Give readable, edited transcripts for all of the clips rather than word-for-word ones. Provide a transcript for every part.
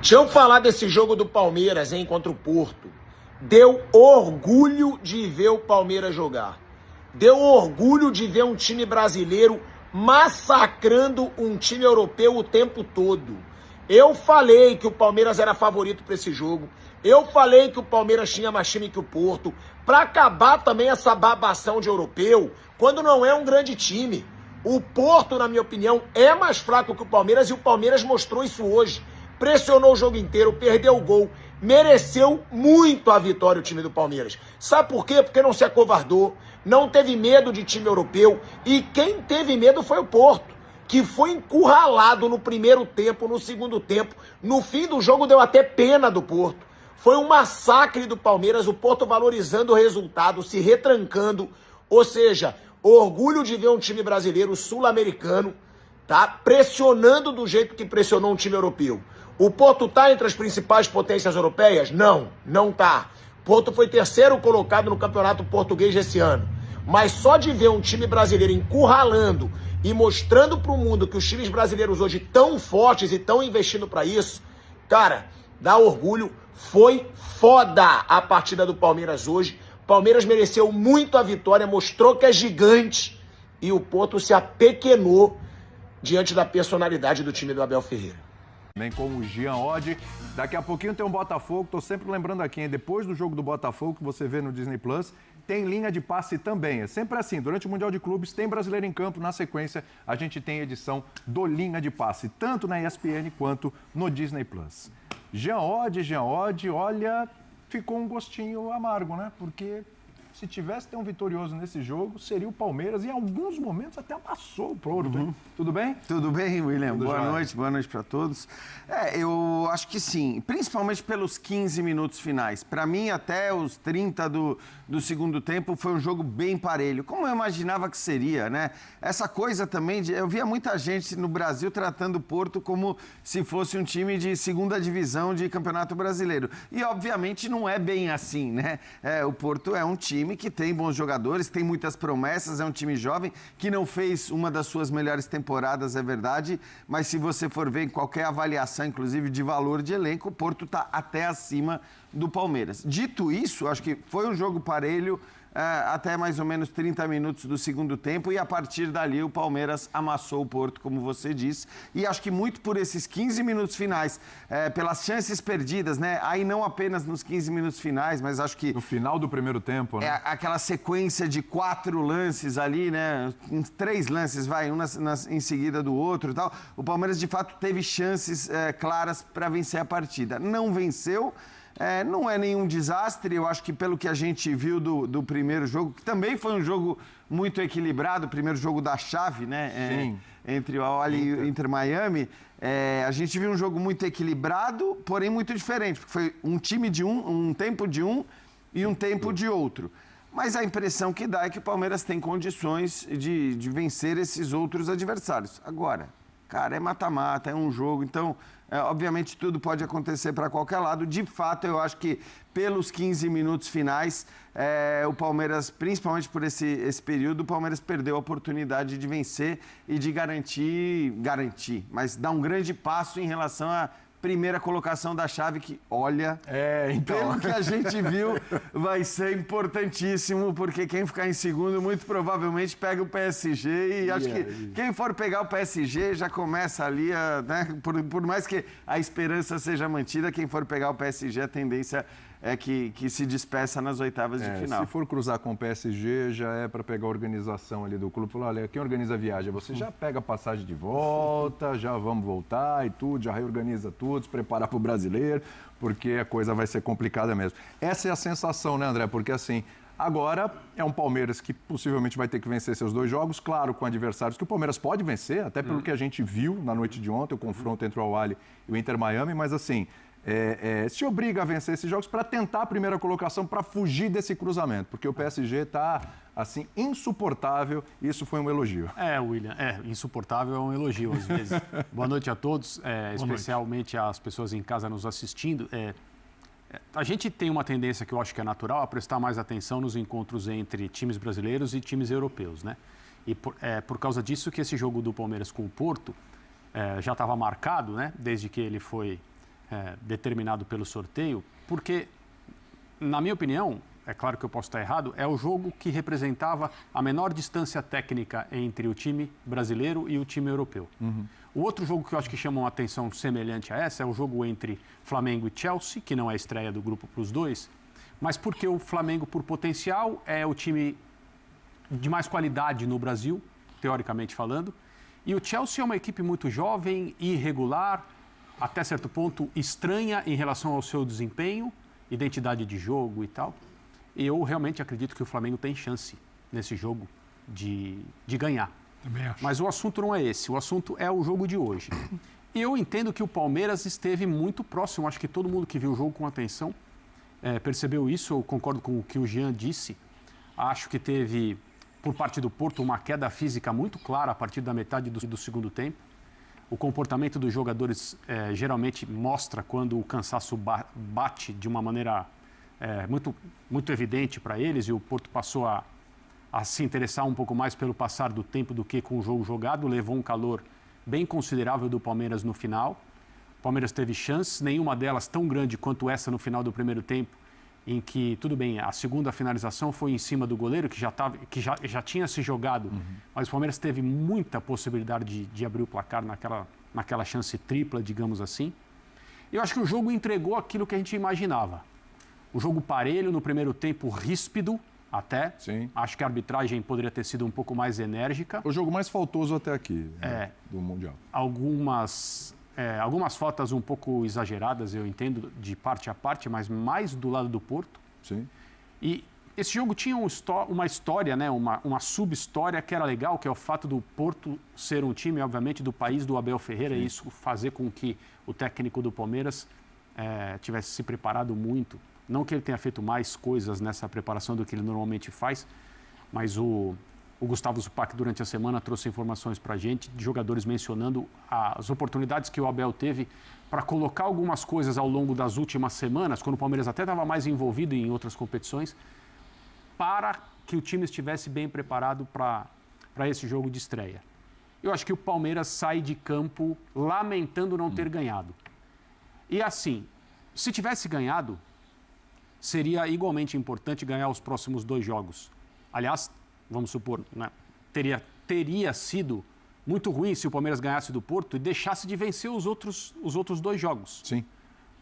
Deixa eu falar desse jogo do Palmeiras, hein, contra o Porto. Deu orgulho de ver o Palmeiras jogar. Deu orgulho de ver um time brasileiro massacrando um time europeu o tempo todo. Eu falei que o Palmeiras era favorito para esse jogo. Eu falei que o Palmeiras tinha mais time que o Porto. Para acabar também essa babação de europeu, quando não é um grande time. O Porto, na minha opinião, é mais fraco que o Palmeiras e o Palmeiras mostrou isso hoje. Pressionou o jogo inteiro, perdeu o gol, mereceu muito a vitória o time do Palmeiras. Sabe por quê? Porque não se acovardou, não teve medo de time europeu e quem teve medo foi o Porto, que foi encurralado no primeiro tempo, no segundo tempo. No fim do jogo deu até pena do Porto. Foi um massacre do Palmeiras, o Porto valorizando o resultado, se retrancando, ou seja, orgulho de ver um time brasileiro sul-americano, tá, pressionando do jeito que pressionou um time europeu. O Porto tá entre as principais potências europeias? Não, não tá. O Porto foi terceiro colocado no campeonato português esse ano. Mas só de ver um time brasileiro encurralando e mostrando pro mundo que os times brasileiros hoje tão fortes e tão investindo para isso, cara, dá orgulho. Foi foda a partida do Palmeiras hoje. O Palmeiras mereceu muito a vitória, mostrou que é gigante e o Porto se apequenou diante da personalidade do time do Abel Ferreira. Vem com o Jean Oddi. Daqui a pouquinho tem um Botafogo. Tô sempre lembrando aqui, hein? Depois do jogo do Botafogo, que você vê no Disney Plus, tem linha de passe também. É sempre assim, durante o Mundial de Clubes, tem Brasileiro em Campo. Na sequência, a gente tem edição do Linha de Passe, tanto na ESPN quanto no Disney Plus. Jean Oddi, olha, ficou um gostinho amargo, né? Porque se tivesse ter um vitorioso nesse jogo, seria o Palmeiras e em alguns momentos até amassou o Porto. Hein? Tudo bem? Tudo bem, William. Tudo boa noite para todos. Eu acho que sim, principalmente pelos 15 minutos finais. Para mim, até os 30 do segundo tempo, foi um jogo bem parelho, como eu imaginava que seria, né? Essa coisa também, eu via muita gente no Brasil tratando o Porto como se fosse um time de segunda divisão de Campeonato Brasileiro. E, obviamente, não é bem assim, né? O Porto é um time que tem bons jogadores, tem muitas promessas, é um time jovem que não fez uma das suas melhores temporadas, é verdade, mas se você for ver em qualquer avaliação, inclusive de valor de elenco, o Porto está até acima do Palmeiras. Dito isso, acho que foi um jogo parelho até mais ou menos 30 minutos do segundo tempo e a partir dali o Palmeiras amassou o Porto, como você disse, e acho que muito por esses 15 minutos finais, pelas chances perdidas, né? Aí não apenas nos 15 minutos finais, mas acho que... No final do primeiro tempo, né? Aquela sequência de 4 lances ali, né? 3 lances, um em seguida do outro e tal. O Palmeiras, de fato, teve chances claras para vencer a partida. Não venceu. Não é nenhum desastre, eu acho que pelo que a gente viu do primeiro jogo, que também foi um jogo muito equilibrado, o primeiro jogo da chave, né? Sim. Entre o Al e o Inter Miami, a gente viu um jogo muito equilibrado, porém muito diferente, porque foi um time de um tempo de um e um tempo de outro. Mas a impressão que dá é que o Palmeiras tem condições de vencer esses outros adversários. Agora, cara, é mata-mata, é um jogo, então... obviamente tudo pode acontecer para qualquer lado. De fato, eu acho que pelos 15 minutos finais, o Palmeiras, principalmente por esse período, o Palmeiras perdeu a oportunidade de vencer e de garantir, mas dar um grande passo em relação à primeira colocação da chave que, olha, pelo que a gente viu, vai ser importantíssimo, porque quem ficar em segundo muito provavelmente pega o PSG e acho que quem for pegar o PSG já começa ali, né, por mais que a esperança seja mantida, quem for pegar o PSG, a tendência é que se despeça nas oitavas de final. Se for cruzar com o PSG, já é para pegar a organização ali do clube. Falar, olha, quem organiza a viagem? Você já pega a passagem de volta, já vamos voltar e tudo, já reorganiza tudo, se preparar para o brasileiro, porque a coisa vai ser complicada mesmo. Essa é a sensação, né, André? Porque assim, agora é um Palmeiras que possivelmente vai ter que vencer seus 2 jogos, claro, com adversários que o Palmeiras pode vencer, até pelo que a gente viu na noite de ontem, o confronto entre o Al Ahly e o Inter Miami, mas assim... se obriga a vencer esses jogos para tentar a primeira colocação, para fugir desse cruzamento, porque o PSG está, assim, insuportável, e isso foi um elogio. William, insuportável é um elogio às vezes. Boa noite a todos, especialmente às pessoas em casa nos assistindo. A gente tem uma tendência que eu acho que é natural a prestar mais atenção nos encontros entre times brasileiros e times europeus, né? E por causa disso que esse jogo do Palmeiras com o Porto já estava marcado, né? Desde que ele foi determinado pelo sorteio, porque, na minha opinião, é claro que eu posso estar errado, é o jogo que representava a menor distância técnica entre o time brasileiro e o time europeu. O outro jogo que eu acho que chama uma atenção semelhante a essa é o jogo entre Flamengo e Chelsea, que não é a estreia do grupo para os dois, mas porque o Flamengo, por potencial, é o time de mais qualidade no Brasil, teoricamente falando, e o Chelsea é uma equipe muito jovem, irregular, até certo ponto estranha em relação ao seu desempenho, identidade de jogo e tal. E eu realmente acredito que o Flamengo tem chance nesse jogo de ganhar. Também acho. Mas o assunto não é esse, o assunto é o jogo de hoje. E eu entendo que o Palmeiras esteve muito próximo, acho que todo mundo que viu o jogo com atenção percebeu isso, eu concordo com o que o Jean disse. Acho que teve, por parte do Porto, uma queda física muito clara a partir da metade do segundo tempo. O comportamento dos jogadores geralmente mostra quando o cansaço bate de uma maneira muito evidente para eles, e o Porto passou a se interessar um pouco mais pelo passar do tempo do que com o jogo jogado, levou um calor bem considerável do Palmeiras no final. O Palmeiras teve chances, nenhuma delas tão grande quanto essa no final do primeiro tempo, em que, tudo bem, a segunda finalização foi em cima do goleiro, que já tinha se jogado, mas o Palmeiras teve muita possibilidade de abrir o placar naquela chance tripla, digamos assim. Eu acho que o jogo entregou aquilo que a gente imaginava. O jogo parelho, no primeiro tempo ríspido até. Sim. Acho que a arbitragem poderia ter sido um pouco mais enérgica. O jogo mais faltoso até aqui do Mundial. Algumas faltas um pouco exageradas, eu entendo, de parte a parte, mas mais do lado do Porto. Sim. E esse jogo tinha uma história, né, uma sub-história que era legal, que é o fato do Porto ser um time, obviamente, do país do Abel Ferreira, e isso fazer com que o técnico do Palmeiras tivesse se preparado muito. Não que ele tenha feito mais coisas nessa preparação do que ele normalmente faz, mas o Gustavo Zupac, durante a semana, trouxe informações para a gente, de jogadores mencionando as oportunidades que o Abel teve para colocar algumas coisas ao longo das últimas semanas, quando o Palmeiras até estava mais envolvido em outras competições, para que o time estivesse bem preparado para esse jogo de estreia. Eu acho que o Palmeiras sai de campo lamentando não ter ganhado. E assim, se tivesse ganhado, seria igualmente importante ganhar os próximos 2 jogos. Aliás, vamos supor, né, teria sido muito ruim se o Palmeiras ganhasse do Porto e deixasse de vencer os outros 2 jogos. Sim.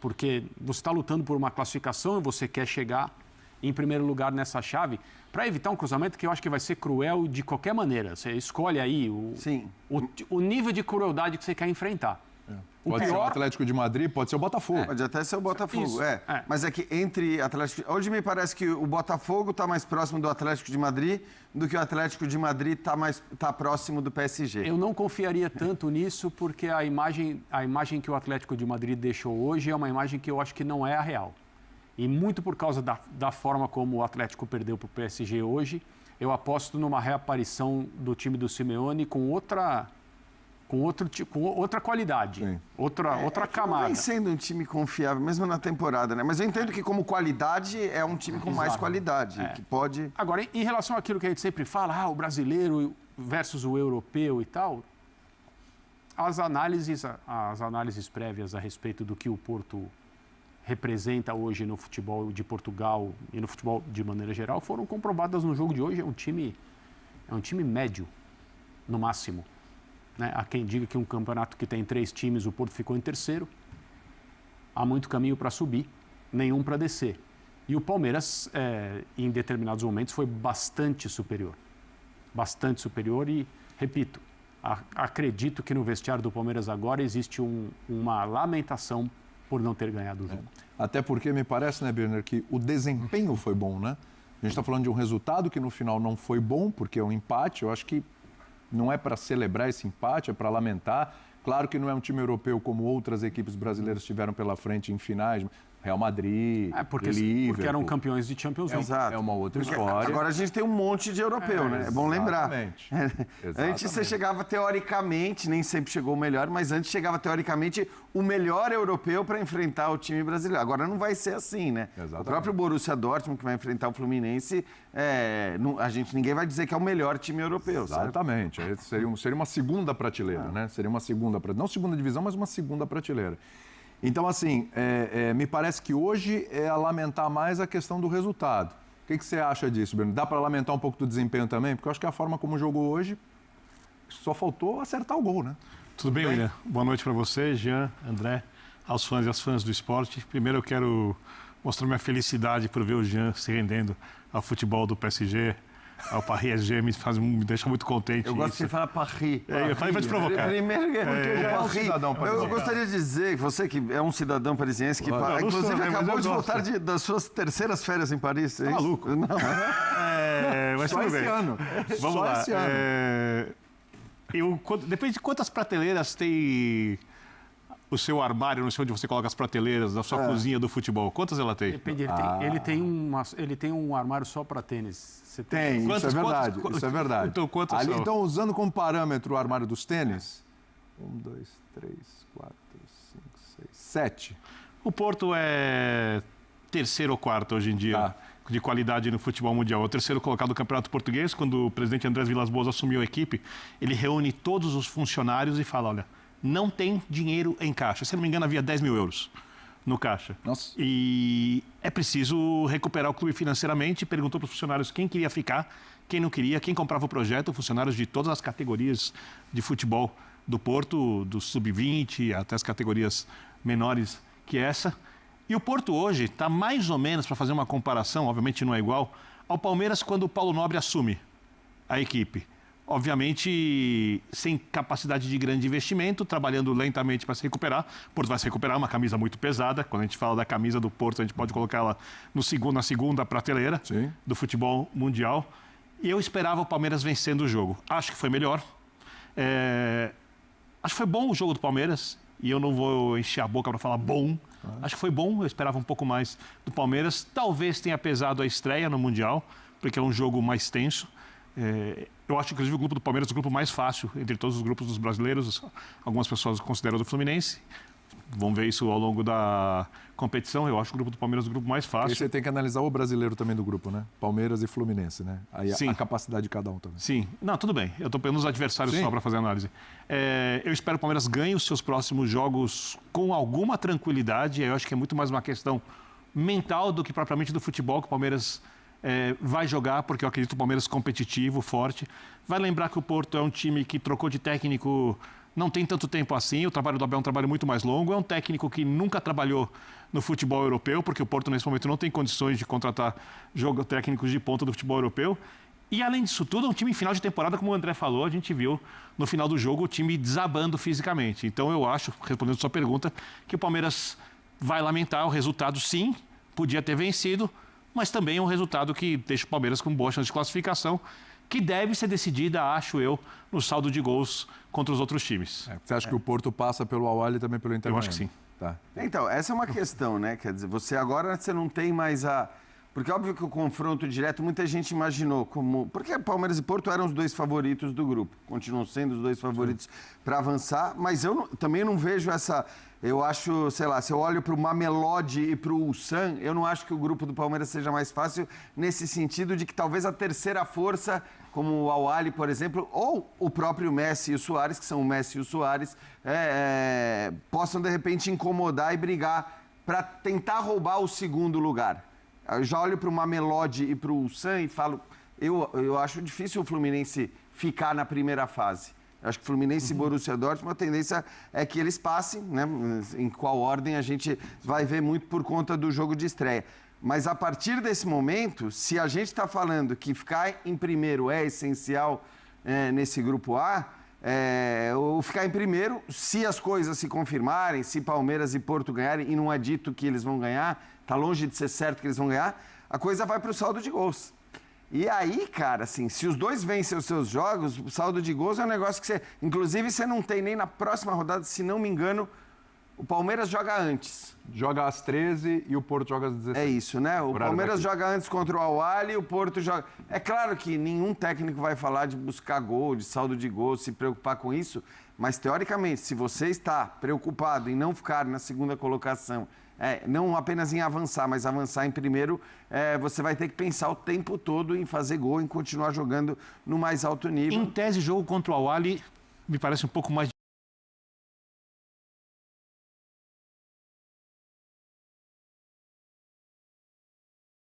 Porque você está lutando por uma classificação e você quer chegar em primeiro lugar nessa chave, para evitar um cruzamento que eu acho que vai ser cruel de qualquer maneira. Você escolhe aí o nível de crueldade que você quer enfrentar. Pode ser o Atlético de Madrid, pode ser o Botafogo. Pode até ser o Botafogo, Isso, Mas é que entre Atlético... Hoje me parece que o Botafogo está mais próximo do Atlético de Madrid do que o Atlético de Madrid está próximo do PSG. Eu não confiaria tanto nisso, porque a imagem que o Atlético de Madrid deixou hoje é uma imagem que eu acho que não é a real. E muito por causa da forma como o Atlético perdeu para o PSG hoje, eu aposto numa reaparição do time do Simeone com outra qualidade, outra camada. Vem sendo um time confiável, mesmo na temporada, né? Mas eu entendo que como qualidade é um time com mais qualidade, que pode... Agora, em relação àquilo que a gente sempre fala, o brasileiro versus o europeu e tal, as análises prévias a respeito do que o Porto representa hoje no futebol de Portugal e no futebol de maneira geral foram comprovadas no jogo de hoje. É um time médio, no máximo. Né? Há quem diga que um campeonato que tem 3 times, o Porto ficou em terceiro. Há muito caminho para subir, nenhum para descer. E o Palmeiras, em determinados momentos, foi bastante superior. Bastante superior e, repito, acredito que no vestiário do Palmeiras agora existe uma lamentação por não ter ganhado o jogo. Até porque me parece, né, Birner, que o desempenho foi bom, né? A gente está falando de um resultado que no final não foi bom, porque é um empate. Eu acho que não é para celebrar esse empate, é para lamentar. Claro que não é um time europeu como outras equipes brasileiras tiveram pela frente em finais. Real Madrid, porque eram campeões de Champions League. Exato. É uma outra história. Agora a gente tem um monte de europeu, né? É bom lembrar. Exatamente. Antes você chegava teoricamente, nem sempre chegou o melhor, mas antes chegava teoricamente o melhor europeu para enfrentar o time brasileiro. Agora não vai ser assim, né? Exatamente. O próprio Borussia Dortmund, que vai enfrentar o Fluminense, ninguém vai dizer que é o melhor time europeu. Exatamente. Seria uma segunda prateleira, né? Seria uma segunda, não segunda divisão, mas uma segunda prateleira. Então, assim, me parece que hoje é a lamentar mais a questão do resultado. O que você acha disso, Bruno? Dá para lamentar um pouco do desempenho também? Porque eu acho que a forma como jogou hoje, só faltou acertar o gol, né? Tudo bem, William? Boa noite para você, Jean, André, aos fãs e às fãs do esporte. Primeiro eu quero mostrar minha felicidade por ver o Jean se rendendo ao futebol do PSG, ao Paris SG, me deixa muito contente. Eu gosto de falar Paris. Eu falei para te provocar. Primeiro, cidadão eu gostaria de dizer, você que é um cidadão parisiense, que inclusive acabou de voltar das suas terceiras férias em Paris. Tá maluco? Não, mas Só esse ano. Vamos Só lá. esse ano. Depende de quantas prateleiras tem o seu armário, não sei onde você coloca as prateleiras da sua cozinha do futebol. Quantas ela tem? Depende, ele tem um armário só para tênis. Você Tem, isso é verdade. Então, quantas Ali são? estão usando como parâmetro o armário dos tênis. 1, 2, 3, 4, 5, 6, 7. O Porto é terceiro ou quarto hoje em dia de qualidade no futebol mundial. É o terceiro colocado do Campeonato Português. Quando o presidente Andrés Vilas-Boas assumiu a equipe, ele reúne todos os funcionários e fala, olha, não tem dinheiro em caixa. Se não me engano, havia 10 mil euros no caixa. Nossa. E é preciso recuperar o clube financeiramente. Perguntou para os funcionários quem queria ficar, quem não queria, quem comprava o projeto. Funcionários de todas as categorias de futebol do Porto, do sub-20 até as categorias menores que essa. E o Porto hoje está mais ou menos, para fazer uma comparação, obviamente não é igual, ao Palmeiras quando o Paulo Nobre assume a equipe. Obviamente, sem capacidade de grande investimento, trabalhando lentamente para se recuperar. O Porto vai se recuperar, uma camisa muito pesada. Quando a gente fala da camisa do Porto, a gente pode colocá-la na segunda prateleira do futebol mundial. E eu esperava o Palmeiras vencendo o jogo. Acho que foi melhor. Acho que foi bom o jogo do Palmeiras. E eu não vou encher a boca para falar bom. Acho que foi bom, eu esperava um pouco mais do Palmeiras. Talvez tenha pesado a estreia no Mundial, porque é um jogo mais tenso. Eu acho, inclusive, o grupo do Palmeiras é o grupo mais fácil entre todos os grupos dos brasileiros. Algumas pessoas consideram do Fluminense. Vão ver isso ao longo da competição. Eu acho o grupo do Palmeiras o grupo mais fácil. E você tem que analisar o brasileiro também do grupo, né? Palmeiras e Fluminense, né? Aí a capacidade de cada um também. Sim. Não, tudo bem. Eu estou pegando os adversários só para fazer análise. Eu espero que o Palmeiras ganhe os seus próximos jogos com alguma tranquilidade. Eu acho que é muito mais uma questão mental do que propriamente do futebol que o Palmeiras vai jogar, porque eu acredito que o Palmeiras competitivo, forte. Vai lembrar que o Porto é um time que trocou de técnico não tem tanto tempo assim. O trabalho do Abel é um trabalho muito mais longo. É um técnico que nunca trabalhou no futebol europeu, porque o Porto, nesse momento, não tem condições de contratar técnicos de ponta do futebol europeu. E, além disso tudo, é um time em final de temporada, como o André falou, a gente viu no final do jogo o time desabando fisicamente. Então, eu acho, respondendo a sua pergunta, que o Palmeiras vai lamentar o resultado, sim, podia ter vencido, mas também é um resultado que deixa o Palmeiras com boa chance de classificação, que deve ser decidida, acho eu, no saldo de gols contra os outros times. Você acha que o Porto passa pelo Al-Ahly e também pelo Inter? Eu acho que sim. Tá. Então, essa é uma questão, né? Quer dizer, você não tem mais a... Porque é óbvio que o confronto direto, muita gente imaginou como... Porque Palmeiras e Porto eram os dois favoritos do grupo. Continuam sendo os dois favoritos para avançar, mas eu também não vejo essa... Eu acho, sei lá, se eu olho para o Mamelodi e para o Ulsan, eu não acho que o grupo do Palmeiras seja mais fácil nesse sentido de que talvez a terceira força, como o Al-Ahly, por exemplo, ou o próprio Messi e o Suárez, que são o Messi e o Suárez, possam, de repente, incomodar e brigar para tentar roubar o segundo lugar. Eu já olho para o Mamelodi e para o Ulsan e falo, eu acho difícil o Fluminense ficar na primeira fase. Eu acho que Fluminense e Borussia Dortmund, a tendência é que eles passem, né? Em qual ordem a gente vai ver muito por conta do jogo de estreia. Mas a partir desse momento, se a gente está falando que ficar em primeiro é essencial nesse grupo A, ou ficar em primeiro, se as coisas se confirmarem, se Palmeiras e Porto ganharem, e não é dito que eles vão ganhar, está longe de ser certo que eles vão ganhar, a coisa vai para o saldo de gols. E aí, cara, assim, se os dois vencem os seus jogos, o saldo de gols é um negócio que você... Inclusive, você não tem nem na próxima rodada, se não me engano, o Palmeiras joga antes. Joga às 13 e o Porto joga às 16. É isso, né? O Palmeiras joga antes contra o Al-Ahly e o Porto joga... É claro que nenhum técnico vai falar de buscar gol, de saldo de gol, se preocupar com isso, mas, teoricamente, se você está preocupado em não ficar na segunda colocação, não apenas em avançar, mas avançar em primeiro, você vai ter que pensar o tempo todo em fazer gol, em continuar jogando no mais alto nível. Em tese, jogo contra o Al-Ahly me parece um pouco mais